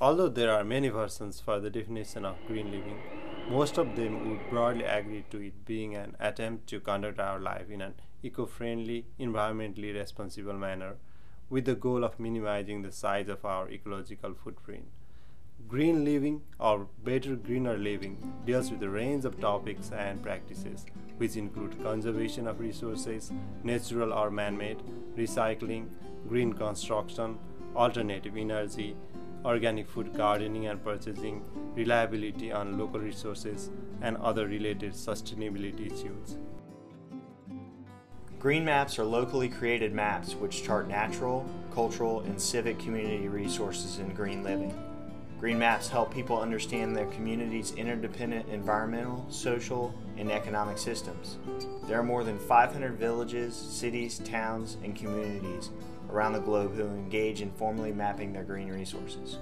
Although there are many versions for the definition of green living, most of them would broadly agree to it being an attempt to conduct our life in an eco-friendly, environmentally responsible manner with the goal of minimizing the size of our ecological footprint. Green living, or better greener living, deals with a range of topics and practices, which include conservation of resources, natural or man-made, recycling, green construction, alternative energy, organic food gardening and purchasing, reliability on local resources, and other related sustainability issues. Green maps are locally created maps which chart natural, cultural, and civic community resources in green living. Green maps help people understand their community's interdependent environmental, social, and economic systems. There are more than 500 villages, cities, towns, and communities around the globe who engage in formally mapping their green resources.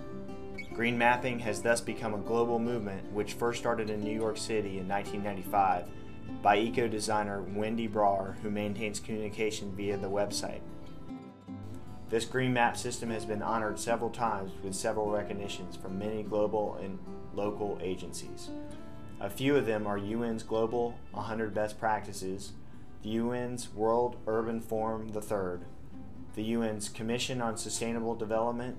Green mapping has thus become a global movement which first started in New York City in 1995 by eco-designer Wendy Brar, who maintains communication via the website. This green map system has been honored several times with several recognitions from many global and local agencies. A few of them are UN's Global 100 Best Practices, the UN's World Urban Forum III, the UN's Commission on Sustainable Development,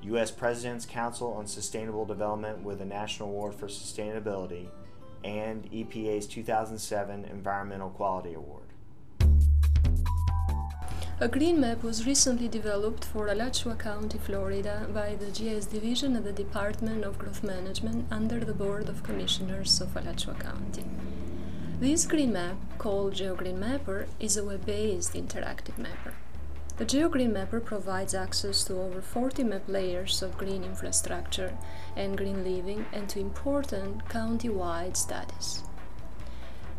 U.S. President's Council on Sustainable Development with a National Award for Sustainability, and EPA's 2007 Environmental Quality Award. A green map was recently developed for Alachua County, Florida by the GIS Division at the Department of Growth Management under the Board of Commissioners of Alachua County. This green map, called GeoGreen Mapper, is a web-based interactive mapper. The GeoGreen Mapper provides access to over 40 map layers of green infrastructure and green living and to important county-wide studies.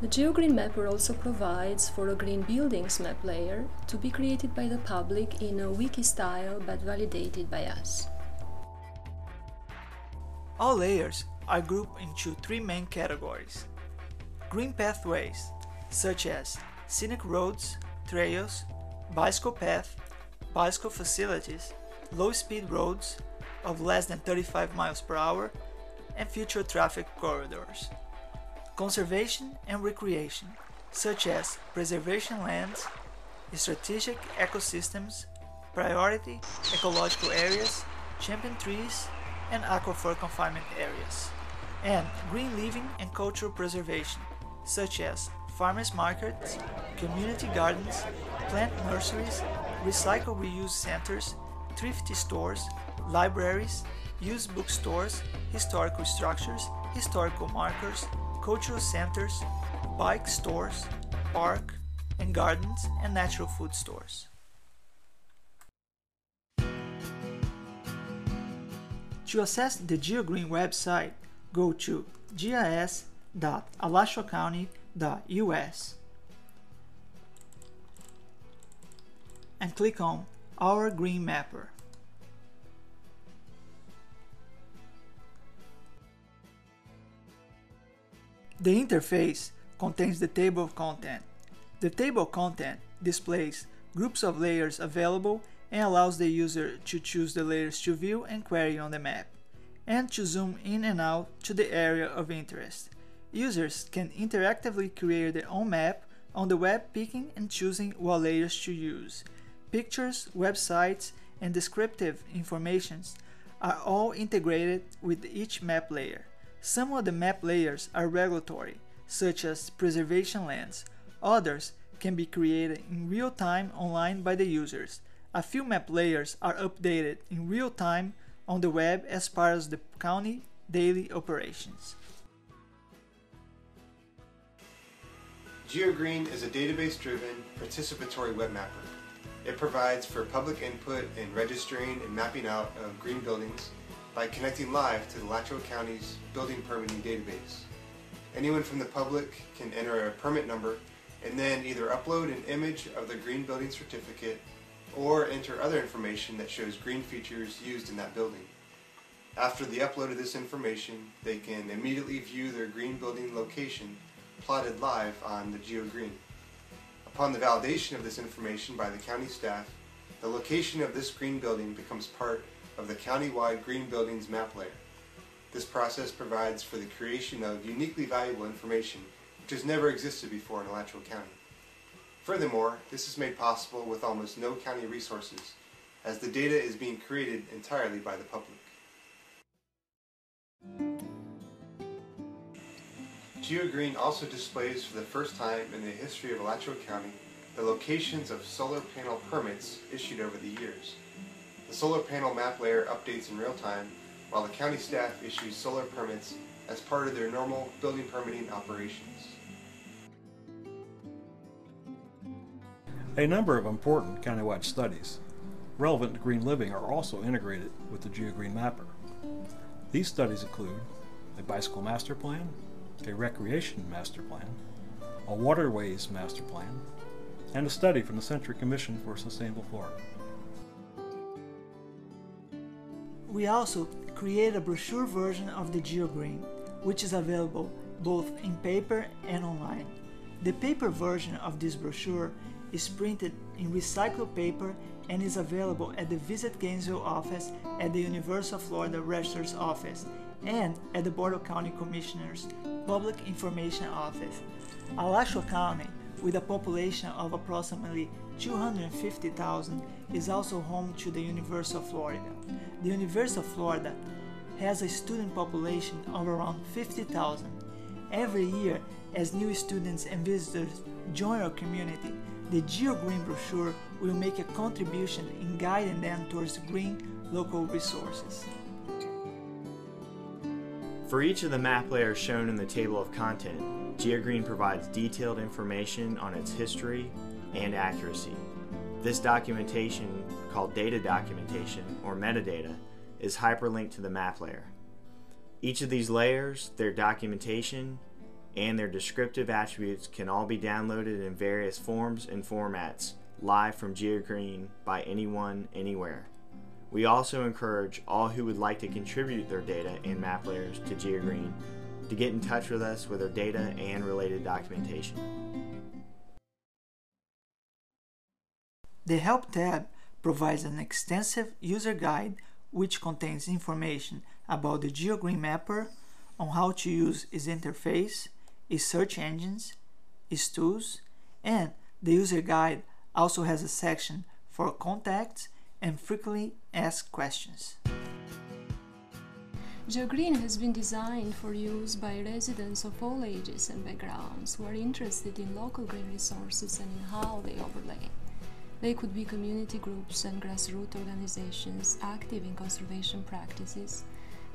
The GeoGreen Mapper also provides for a green buildings map layer to be created by the public in a wiki style but validated by us. All layers are grouped into three main categories: green pathways, such as scenic roads, trails, bicycle path, bicycle facilities, low-speed roads of less than 35 miles per hour, and future traffic corridors. Conservation and recreation, such as preservation lands, strategic ecosystems, priority ecological areas, champion trees, and aquifer confinement areas. And green living and cultural preservation, such as farmers markets, community gardens, plant nurseries, recycle reuse centers, thrifty stores, libraries, used bookstores, historical structures, historical markers, cultural centers, bike stores, park and gardens, and natural food stores. To access the GeoGreen website, go to gis.alachuacounty.us and click on Our Green Mapper. The interface contains the table of content. The table of content displays groups of layers available and allows the user to choose the layers to view and query on the map, and to zoom in and out to the area of interest. Users can interactively create their own map on the web, picking and choosing what layers to use. Pictures, websites, and descriptive informations are all integrated with each map layer. Some of the map layers are regulatory, such as preservation lands. Others can be created in real time online by the users. A few map layers are updated in real time on the web as part of the county daily operations. GeoGreen is a database-driven, participatory web mapper. It provides for public input in registering and mapping out of green buildings by connecting live to the Alachua County's building permitting database. Anyone from the public can enter a permit number and then either upload an image of the green building certificate or enter other information that shows green features used in that building. After the upload of this information, they can immediately view their green building location plotted live on the GeoGreen. Upon the validation of this information by the county staff, the location of this green building becomes part of the county-wide green buildings map layer. This process provides for the creation of uniquely valuable information which has never existed before in Alachua County. Furthermore, this is made possible with almost no county resources, as the data is being created entirely by the public. GeoGreen also displays for the first time in the history of Alachua County the locations of solar panel permits issued over the years. The solar panel map layer updates in real time, while the county staff issues solar permits as part of their normal building permitting operations. A number of important countywide studies relevant to green living are also integrated with the GeoGreen Mapper. These studies include a bicycle master plan, a recreation master plan, a waterways master plan, and a study from the Century Commission for Sustainable Florida. We also create a brochure version of the GeoGreen, which is available both in paper and online. The paper version of this brochure is printed in recycled paper and is available at the Visit Gainesville office, at the University of Florida Registrar's office, and at the Board of County Commissioners Public Information Office. Alachua County, with a population of approximately 250,000, is also home to the University of Florida. The University of Florida has a student population of around 50,000. Every year, as new students and visitors join our community, the GeoGreen brochure will make a contribution in guiding them towards green local resources. For each of the map layers shown in the table of content, GeoGreen provides detailed information on its history and accuracy. This documentation, called data documentation or metadata, is hyperlinked to the map layer. Each of these layers, their documentation, and their descriptive attributes can all be downloaded in various forms and formats live from GeoGreen by anyone, anywhere. We also encourage all who would like to contribute their data and map layers to GeoGreen to get in touch with us with their data and related documentation. The Help tab provides an extensive user guide which contains information about the GeoGreen Mapper, on how to use its interface, its search engines, its tools, and the user guide also has a section for contacts and frequently asked questions. GeoGreen has been designed for use by residents of all ages and backgrounds who are interested in local green resources and in how they overlay. They could be community groups and grassroots organizations active in conservation practices,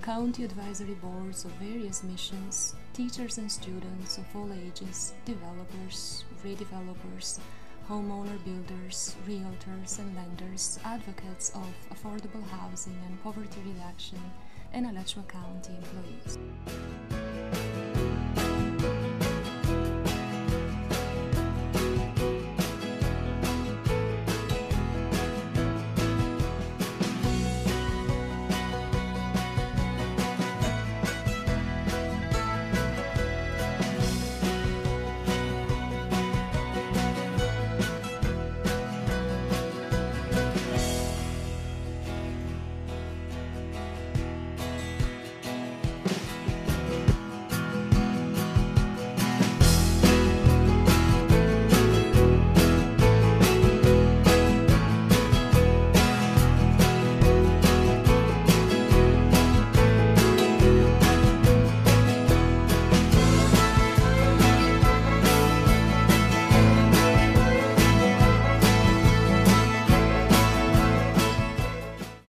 county advisory boards of various missions, teachers and students of all ages, developers, redevelopers, homeowner builders, realtors and lenders, advocates of affordable housing and poverty reduction, and Alachua County employees.